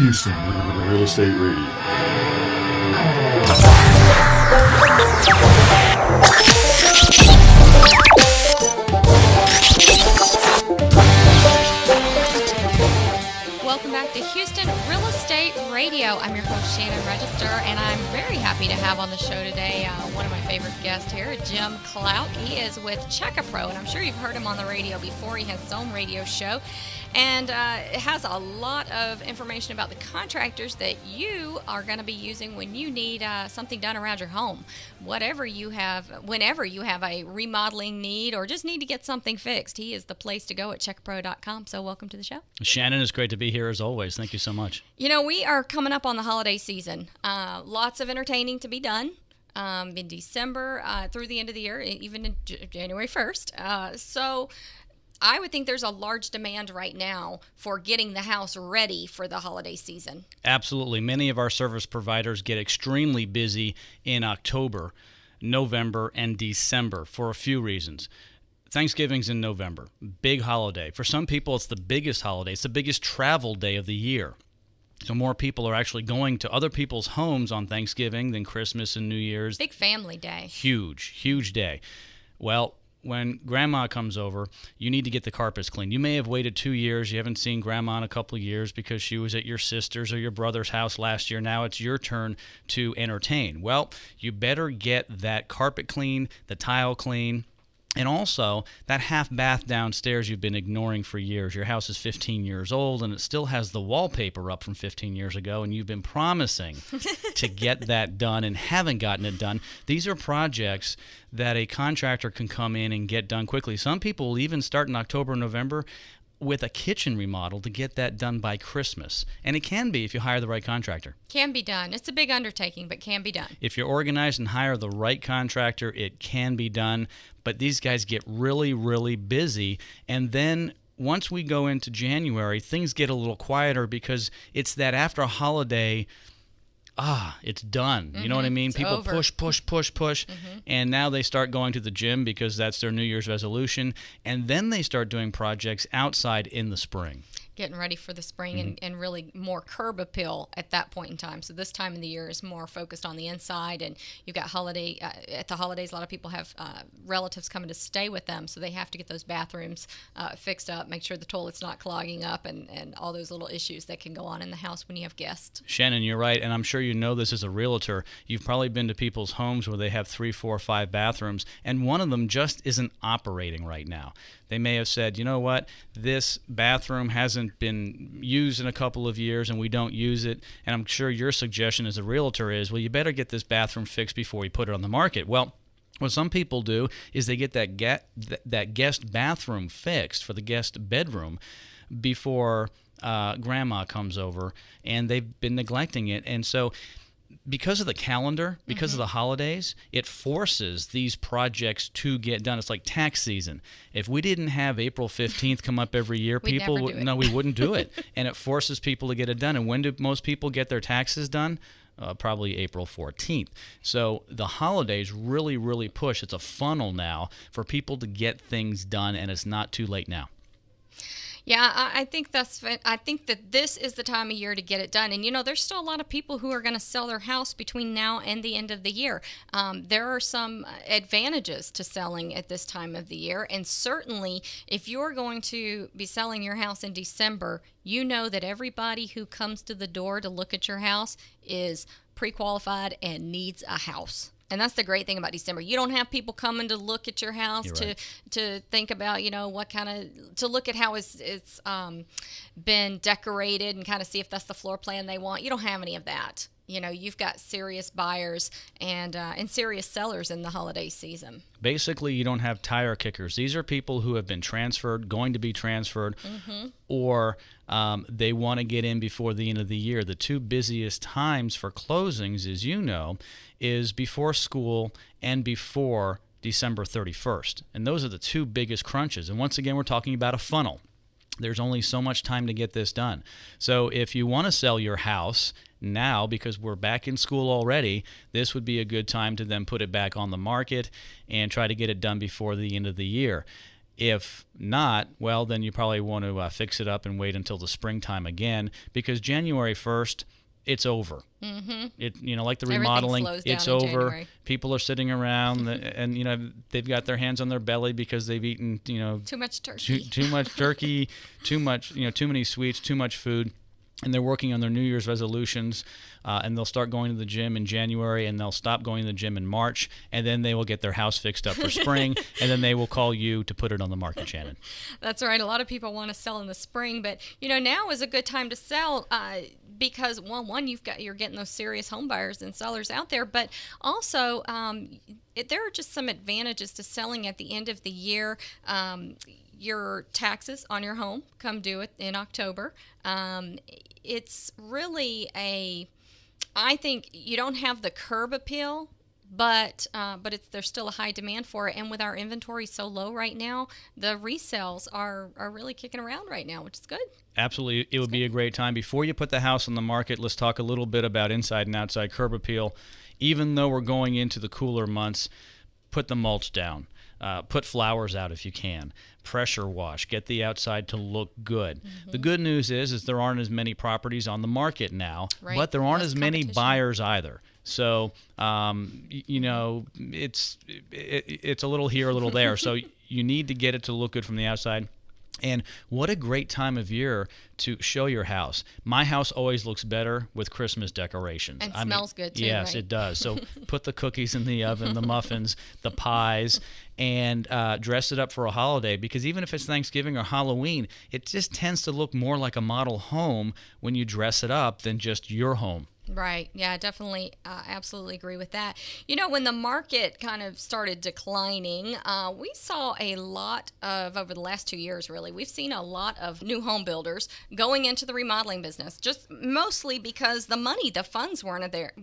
Houston Real Estate Radio. Welcome back to Houston Real Estate Radio. I'm your host, Shannon Register, and I'm very happy to have on the show today one of my favorite guests here, Jim Klauck. He is with CheckAPro, and I'm sure you've heard him on the radio before. He has his own radio show, and it has a lot of information about the contractors that you are going to be using when you need something done around your home. Whenever you have a remodeling need or just need to get something fixed, he is the place to go at checkapro.com. So welcome to the show. Shannon, it's great to be here as always. Thank you so much. You know, we are coming up on the holiday season. Lots of entertaining to be done in December through the end of the year, even in January 1st. So I would think there's a large demand right now for getting the house ready for the holiday season. Absolutely. Many of our service providers get extremely busy in October, November, and December for a few reasons. Thanksgiving's in November, big holiday. For some people, it's the biggest holiday. It's the biggest travel day of the year. So more people are actually going to other people's homes on Thanksgiving than Christmas and New Year's. Big family day. Huge day. Well, when Grandma comes over, you need to get the carpets cleaned. You may have waited 2 years. You haven't seen Grandma in a couple of years because she was at your sister's or your brother's house last year. Now it's your turn to entertain. Well, you better get that carpet clean, the tile clean, and also that half bath downstairs you've been ignoring for years. Your house is 15 years old and it still has the wallpaper up from 15 years ago, and you've been promising to get that done and haven't gotten it done. These are projects that a contractor can come in and get done quickly. Some people will even start in October, November with a kitchen remodel to get that done by Christmas. And it can be if you hire the right contractor. Can be done. It's a big undertaking, but can be done. If you're organized and hire the right contractor, it can be done. But these guys get really busy. And then once we go into January, things get a little quieter because it's that after a holiday, it's done. You know what I mean? It's People over. push, and now they start going to the gym because that's their New Year's resolution, and then they start doing projects outside in the spring. Getting ready for the spring and really more curb appeal at that point in time. So this time of the year is more focused on the inside, and you've got at the holidays, a lot of people have relatives coming to stay with them, so they have to get those bathrooms fixed up, make sure the toilet's not clogging up, and all those little issues that can go on in the house when you have guests. Shannon, you're right, and I'm sure you know this as a realtor. You've probably been to people's homes where they have 3, 4, 5 bathrooms, and one of them just isn't operating right now. They may have said, you know what, this bathroom hasn't been used in a couple of years and we don't use it. And I'm sure your suggestion as a realtor is, well, you better get this bathroom fixed before you put it on the market. Well, what some people do is they get that guest bathroom fixed for the guest bedroom before Grandma comes over, and they've been neglecting it. And so because of the calendar, because of the holidays, it forces these projects to get done. It's like tax season. If we didn't have April 15th come up every year, we wouldn't do it. And it forces people to get it done. And when do most people get their taxes done? Probably April 14th. So the holidays really push. It's a funnel now for people to get things done, and it's not too late now. Yeah, I think I think that this is the time of year to get it done. And, you know, there's still a lot of people who are going to sell their house between now and the end of the year. There are some advantages to selling at this time of the year. And certainly, if you're going to be selling your house in December, you know that everybody who comes to the door to look at your house is pre-qualified and needs a house. And that's the great thing about December. You don't have people coming to look at your house to think about, you know, to look at how it's been decorated and kind of see if that's the floor plan they want. You don't have any of that. You know, you've got serious buyers and serious sellers in the holiday season. Basically, you don't have tire kickers. These are people who have been transferred, going to be transferred, or they want to get in before the end of the year. The two busiest times for closings, as you know, is before school and before December 31st. And those are the two biggest crunches. And once again, we're talking about a funnel. There's only so much time to get this done. So if you want to sell your house now, because we're back in school already, this would be a good time to then put it back on the market and try to get it done before the end of the year. If not, well, then you probably want to fix it up and wait until the springtime again, because January 1st, it's over. Mm-hmm. Like the remodeling, it's over. January. People are sitting around and they've got their hands on their belly because they've eaten too much turkey, too much turkey, too many sweets, too much food. And they're working on their New Year's resolutions, and they'll start going to the gym in January, and they'll stop going to the gym in March, and then they will get their house fixed up for spring, and then they will call you to put it on the market, Shannon. That's right. A lot of people want to sell in the spring, but now is a good time to sell because you're getting those serious home buyers and sellers out there, but also there are just some advantages to selling at the end of the year. Your taxes on your home come due in October. It's really I think you don't have the curb appeal, but there's still a high demand for it. And with our inventory so low right now, the resales are really kicking around right now, which is good. Absolutely. It would be a great time. Before you put the house on the market, let's talk a little bit about inside and outside curb appeal. Even though we're going into the cooler months, put the mulch down. Put flowers out if you can. Pressure wash. Get the outside to look good. Mm-hmm. The good news is there aren't as many properties on the market now, right. But there aren't as many buyers either. So, it's a little here, a little there. So you need to get it to look good from the outside. And what a great time of year to show your house. My house always looks better with Christmas decorations. And smells good too, yes, right? It does. So put the cookies in the oven, the muffins, the pies, and dress it up for a holiday, because even if it's Thanksgiving or Halloween, it just tends to look more like a model home when you dress it up than just your home. Right. Yeah, definitely. Absolutely agree with that. When the market kind of started declining, we saw a lot of, over the last 2 years, really, we've seen a lot of new home builders going into the remodeling business, just mostly because the funds weren't there.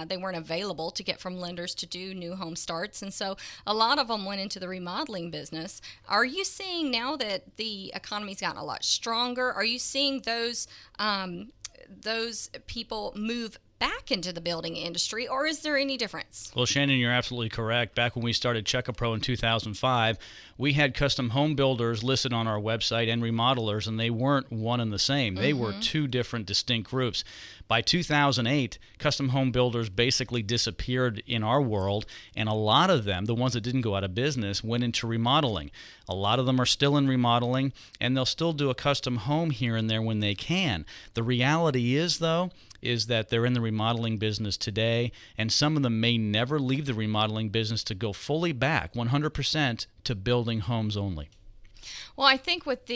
They weren't available to get from lenders to do new home starts. And so a lot of them went into the remodeling business. Are you seeing now that the economy's gotten a lot stronger, are you seeing those people move back into the building industry, or is there any difference? Well, Shannon, you're absolutely correct. Back when we started Check-A-Pro in 2005, we had custom home builders listed on our website and remodelers, and they weren't one and the same. They were two different distinct groups. By 2008, custom home builders basically disappeared in our world, and a lot of them, the ones that didn't go out of business, went into remodeling. A lot of them are still in remodeling, and they'll still do a custom home here and there when they can. The reality is, though, is that they're in the remodeling business today, and some of them may never leave the remodeling business to go fully back 100% to building homes only. Well, I think with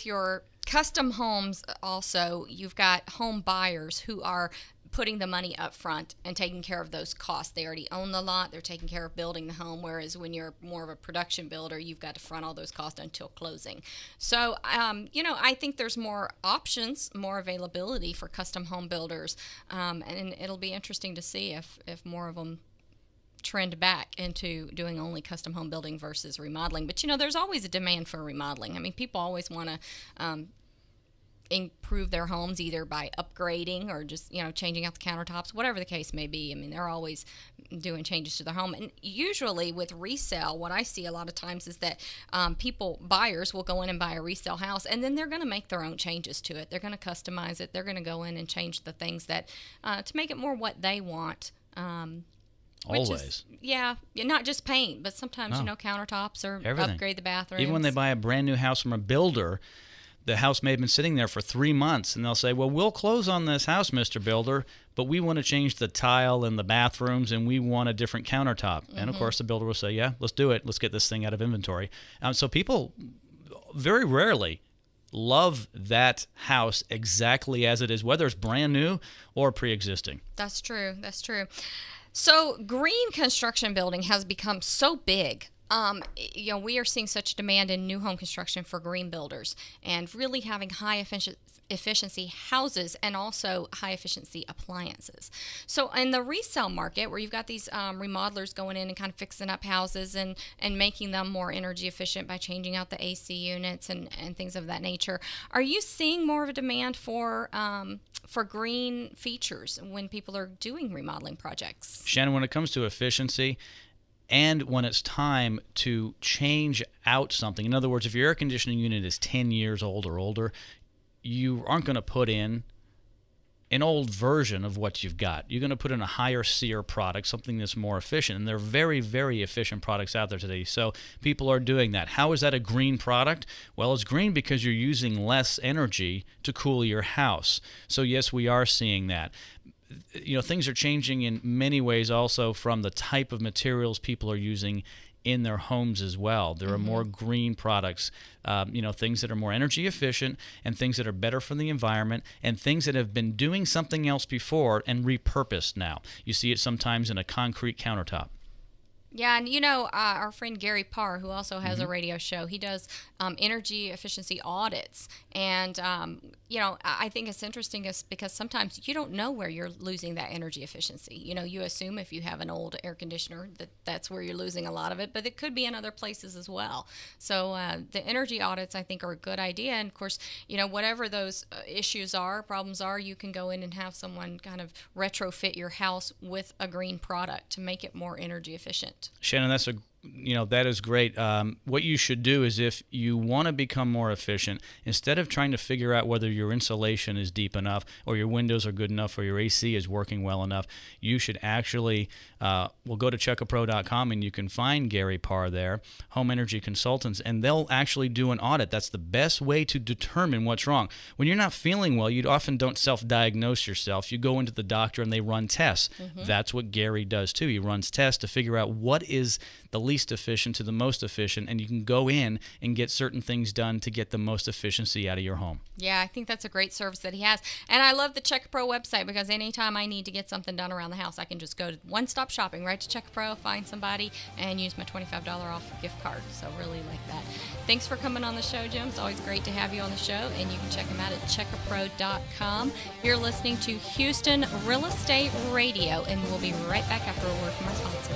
your custom homes also, you've got home buyers who are putting the money up front and taking care of those costs. They already own the lot. They're taking care of building the home, whereas when you're more of a production builder, you've got to front all those costs until closing. So, I think there's more options, more availability for custom home builders, and it'll be interesting to see if more of them trend back into doing only custom home building versus remodeling. But, there's always a demand for remodeling. I mean, people always want to improve their homes either by upgrading or just changing out the countertops, whatever the case may be. I mean, they're always doing changes to their home. And usually with resale, what I see a lot of times is that buyers will go in and buy a resale house, and then they're going to make their own changes to it. They're going to customize it. They're going to go in and change the things that to make it more what they want. Always. Not just paint, but sometimes countertops or everything. Upgrade the bathrooms. Even when they buy a brand new house from a builder, the house may have been sitting there for 3 months, and they'll say, well, we'll close on this house, Mr. Builder, but we want to change the tile in the bathrooms, and we want a different countertop. And, of course, the builder will say, yeah, let's do it. Let's get this thing out of inventory. So people very rarely love that house exactly as it is, whether it's brand new or pre-existing. That's true. So green construction building has become so big. We are seeing such demand in new home construction for green builders and really having high efficiency houses and also high efficiency appliances. So in the resale market, where you've got these remodelers going in and kind of fixing up houses and making them more energy efficient by changing out the AC units and things of that nature, are you seeing more of a demand for green features when people are doing remodeling projects? Shannon, when it comes to efficiency, and when it's time to change out something. In other words, if your air conditioning unit is 10 years old or older, you aren't going to put in an old version of what you've got. You're going to put in a higher SEER product, something that's more efficient. And there are very, very efficient products out there today. So people are doing that. How is that a green product? Well, it's green because you're using less energy to cool your house. So yes, we are seeing that. Things are changing in many ways also from the type of materials people are using in their homes as well. There are more green products, things that are more energy efficient and things that are better for the environment and things that have been doing something else before and repurposed now. You see it sometimes in a concrete countertop. Yeah, and our friend Gary Parr, who also has a radio show, he does energy efficiency audits. And, I think it's interesting because sometimes you don't know where you're losing that energy efficiency. You assume if you have an old air conditioner that's where you're losing a lot of it, but it could be in other places as well. So the energy audits, I think, are a good idea. And, of course, whatever those problems are, you can go in and have someone kind of retrofit your house with a green product to make it more energy efficient. Shannon, that is great. What you should do is if you want to become more efficient, instead of trying to figure out whether your insulation is deep enough or your windows are good enough or your AC is working well enough, you should actually go to checkapro.com and you can find Gary Parr there, Home Energy Consultants, and they'll actually do an audit. That's the best way to determine what's wrong. When you're not feeling well, you often don't self-diagnose yourself. You go into the doctor and they run tests. That's what Gary does too. He runs tests to figure out what is the least efficient to the most efficient, and you can go in and get certain things done to get the most efficiency out of your home. Yeah, I think that's a great service that he has. And I love the Check Pro website because anytime I need to get something done around the house, I can just go to one-stop shopping, right to Check Pro, find somebody, and use my $25 off gift card. So really like that. Thanks for coming on the show, Jim. It's always great to have you on the show, and you can check him out at checkapro.com. You're listening to Houston Real Estate Radio, and we'll be right back after a word from our sponsor.